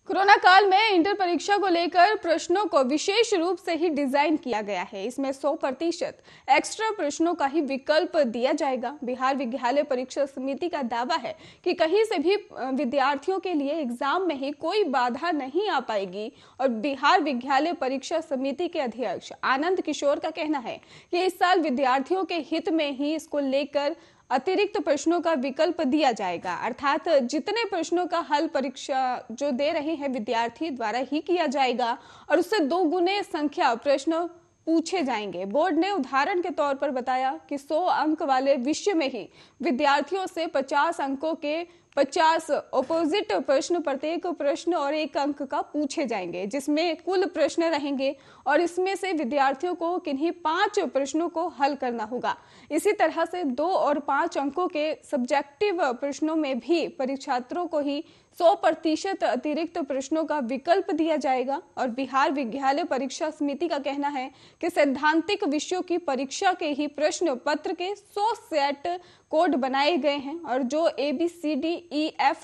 Corona काल में inter परीक्षा को लेकर प्रश्नों को विशेष रूप से ही डिजाइन किया गया है। इसमें 100% एक्स्ट्रा प्रश्नों का ही विकल्प दिया जाएगा। बिहार विद्यालय परीक्षा समिति का दावा है कि कहीं से भी विद्यार्थियों के लिए एग्जाम में ही कोई बाधा नहीं आ पाएगी। और बिहार विद्यालय परीक्षा समिति के अध्यक्ष आनंद किशोर का कहना है कि इस साल विद्यार्थियों के हित में ही इसको लेकर अतिरिक्त प्रश्नों का विकल्प दिया जाएगा, अर्थात जितने प्रश्नों का हल परीक्षा जो दे रहे हैं विद्यार्थी द्वारा ही किया जाएगा और उससे 2 गुने संख्या प्रश्न पूछे जाएंगे। बोर्ड ने उदाहरण के तौर पर बताया कि 100 अंक वाले विषय में ही विद्यार्थियों से 50 अंकों के 50 अपोजिट प्रश्न, प्रत्येक प्रश्न और 1 अंक का पूछे जाएंगे, जिसमें कुल प्रश्न रहेंगे और इसमें से विद्यार्थियों को किन्हीं 5 प्रश्नों को हल करना होगा। इसी तरह से 2 और 5 अंकों के सब्जेक्टिव प्रश्नों में भी परीक्षार्थियों को ही 100% अतिरिक्त प्रश्नों का विकल्प दिया जाएगा। और बिहार विद्यालय परीक्षा समिति का कहना है कि सैद्धांतिक विषयों की परीक्षा के ही प्रश्न पत्र के 100 सेट कोड बनाए गए हैं और जो ABCDEFGH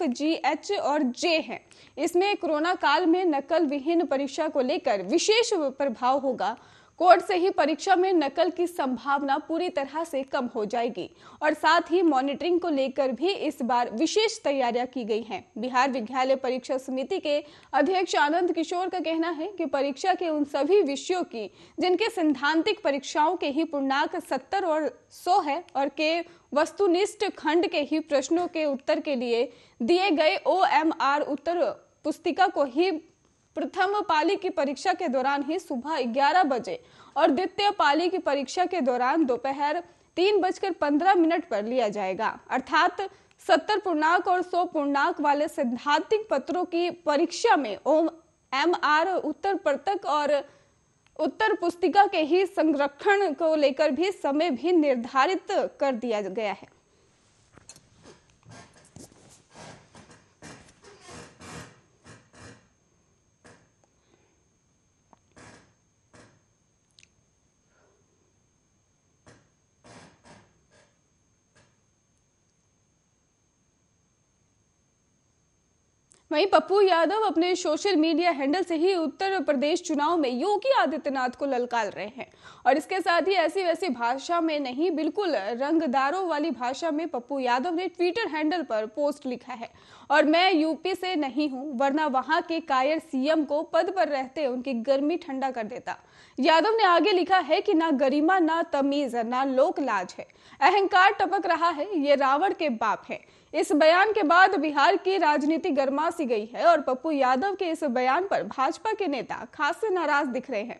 और J हैं। इसमें कोरोना काल में नकल विहीन परीक्षा को लेकर विशेष प्रभाव होगा। कोड से ही परीक्षा में नकल की संभावना पूरी तरह से कम हो जाएगी और साथ ही मॉनिटरिंग को लेकर भी इस बार विशेष तैयारियां की गई हैं। बिहार विद्यालय परीक्षा समिति के अध्यक्ष आनंद किशोर का कहना है कि परीक्षा के उन सभी विषयों की जिनके सैद्धांतिक परीक्षाओं के ही पूर्णांक 70 और 100 है और के वस्तुनिष्ठ खंड के ही प्रश्नों के उत्तर के लिए दिए गए OMR उत्तर पुस्तिका को ही प्रथम पाली की परीक्षा के दौरान ही सुबह 11 बजे और द्वितीय पाली की परीक्षा के दौरान दोपहर 3:15 पर लिया जाएगा। अर्थात 70 पूर्णांक और 100 पूर्णांक वाले सैद्धांतिक पत्रों की परीक्षा में OMR उत्तर पत्रक और उत्तर पुस्तिका के ही संरक्षण को लेकर भी समय भी निर्धारित कर दिया गया है। वहीं पप्पू यादव अपने सोशल मीडिया हैंडल से ही उत्तर प्रदेश चुनाव में योगी आदित्यनाथ को ललकार रहे हैं और इसके साथ ही ऐसी वैसी भाषा में नहीं, बिल्कुल रंगदारों वाली भाषा में पप्पू यादव ने ट्विटर हैंडल पर पोस्ट लिखा है और मैं यूपी से नहीं हूं वरना वहां के कायर सीएम को पद पर रहते उनकी गर्मी ठंडा कर देता। यादव ने आगे लिखा है कि ना गरिमा, ना तमीज, ना लोक लाज है, अहंकार टपक रहा है, ये रावण के बाप है। इस बयान के बाद बिहार की राजनीति गर्मा सी गई है और पप्पू यादव के इस बयान पर भाजपा के नेता खासे नाराज दिख रहे हैं।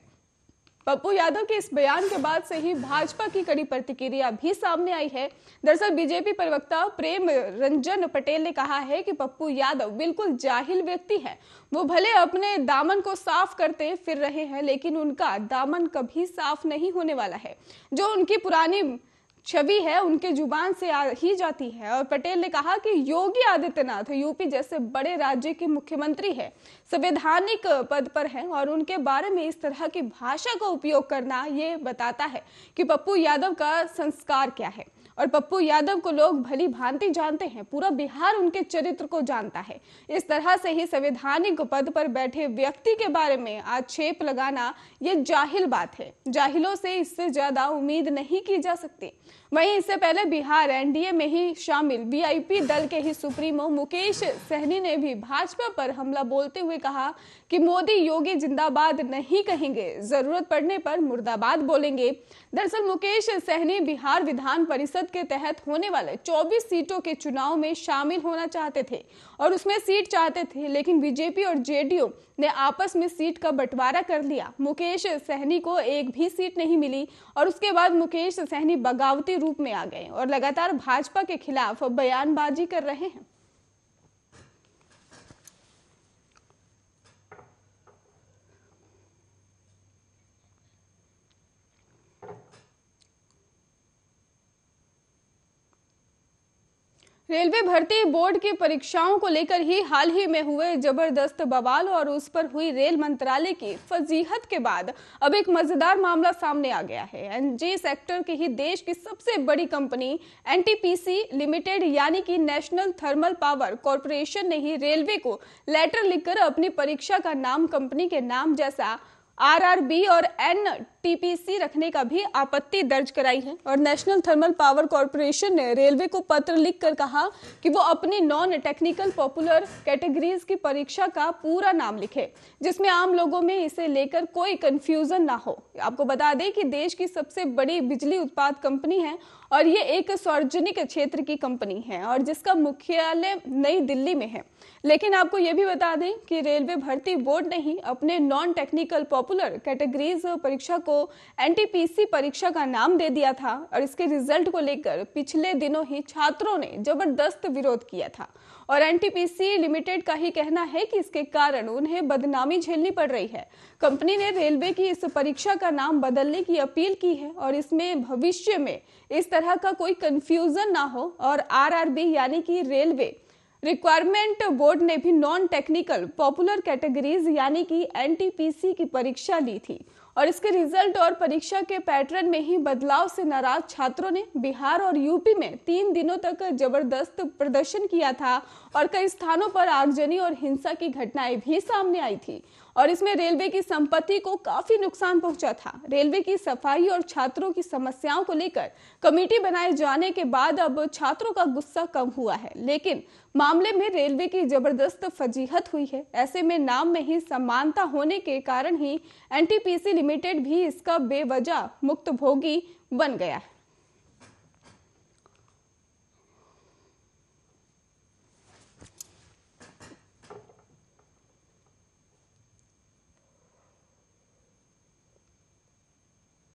पप्पू यादव के इस बयान के बाद से ही भाजपा की कड़ी प्रतिक्रिया भी सामने आई है। दरअसल बीजेपी प्रवक्ता प्रेम रंजन पटेल ने कहा है कि पप्पू यादव बिल्कुल जाहिल व्यक्ति है। वो भले अपने दामन को साफ करते फिर रहे हैं लेकिन उनका दामन कभी साफ नहीं होने वाला है। जो उनकी पुरानी छवि है उनके जुबान से आ ही जाती है। और पटेल ने कहा कि योगी आदित्यनाथ यूपी जैसे बड़े राज्य के मुख्यमंत्री है, संवैधानिक पद पर हैं और उनके बारे में इस तरह की भाषा का उपयोग करना ये बताता है कि पप्पू यादव का संस्कार क्या है। और पप्पू यादव को लोग भली भांति जानते हैं, पूरा बिहार उनके चरित्र को जानता है। इस तरह से ही संवैधानिक पद पर बैठे व्यक्ति के बारे में आक्षेप लगाना ये जाहिल बात है। जाहिलों से इससे ज्यादा उम्मीद नहीं की जा सकती। वहीं इससे पहले बिहार एनडीए में ही शामिल वीआईपी दल के ही सुप्रीमो मुकेश सहनी ने भी भाजपा पर हमला बोलते हुए कहा कि मोदी योगी जिंदाबाद नहीं कहेंगे, जरूरत पड़ने पर मुर्दाबाद बोलेंगे। दरअसल मुकेश सहनी बिहार विधान परिषद के तहत होने वाले 24 सीटों के चुनाव में शामिल होना चाहते थे और उसमें सीट चाहते थे, लेकिन बीजेपी और जेडीयू ने आपस में सीट का बंटवारा कर लिया। मुकेश सहनी को एक भी सीट नहीं मिली और उसके बाद मुकेश सहनी बगावती रूप में आ गए और लगातार भाजपा के खिलाफ बयानबाजी कर रहे हैं। रेलवे भर्ती बोर्ड की परीक्षाओं को लेकर ही हाल ही में हुए जबरदस्त बवाल और उस पर हुई रेल मंत्रालय की फजीहत के बाद अब एक मजेदार मामला सामने आ गया है। एनजी सेक्टर की ही देश की सबसे बड़ी कंपनी एनटीपीसी लिमिटेड यानी कि नेशनल थर्मल पावर कॉरपोरेशन ने ही रेलवे को लेटर लिखकर अपनी परीक्षा का नाम कंपनी के नाम जैसा आरआरबी और एनटीपीसी रखने का भी आपत्ति दर्ज कराई है। और नेशनल थर्मल पावर कॉरपोरेशन ने रेलवे को पत्र लिखकर कहा कि वो अपनी नॉन टेक्निकल पॉपुलर कैटेगरीज की परीक्षा का पूरा नाम लिखे, जिसमें आम लोगों में इसे लेकर कोई कंफ्यूजन ना हो। आपको बता दें कि देश की सबसे बड़ी बिजली उत्पाद कंपनी है और ये एक सार्वजनिक क्षेत्र की कंपनी है और जिसका मुख्यालय नई दिल्ली में है। लेकिन आपको ये भी बता दें कि रेलवे भर्ती बोर्ड ने ही अपने नॉन टेक्निकल पॉपुलर कैटेगरीज परीक्षा को एनटीपीसी परीक्षा का नाम दे दिया था और इसके रिजल्ट को लेकर पिछले दिनों ही छात्रों ने जबरदस्त विरोध किया था। और एनटीपीसी लिमिटेड का ही कहना है कि इसके कारण उन्हें बदनामी झेलनी पड़ रही है। कंपनी ने रेलवे की इस परीक्षा का नाम बदलने की अपील की है और इसमें भविष्य में इस तरह का कोई कंफ्यूजन ना हो। और आरआरबी यानी कि रेलवे रिक्वायरमेंट बोर्ड ने भी नॉन टेक्निकल पॉपुलर कैटेगरीज यानी कि एनटीपीसी की परीक्षा ली थी और इसके रिजल्ट और परीक्षा के पैटर्न में ही बदलाव से नाराज छात्रों ने बिहार और यूपी में 3 दिनों तक जबरदस्त प्रदर्शन किया था और कई स्थानों पर आगजनी और हिंसा की घटनाएं भी सामने आई थी और इसमें रेलवे की संपत्ति को काफी नुकसान पहुंचा था। रेलवे की सफाई और छात्रों की समस्याओं को लेकर कमेटी बनाए जाने के बाद अब छात्रों का गुस्सा कम हुआ है, लेकिन मामले में रेलवे की जबरदस्त फजीहत हुई है। ऐसे में नाम में ही समानता होने के कारण ही एनटीपीसी लिमिटेड भी इसका बेवजह मुक्तभोगी बन गया है।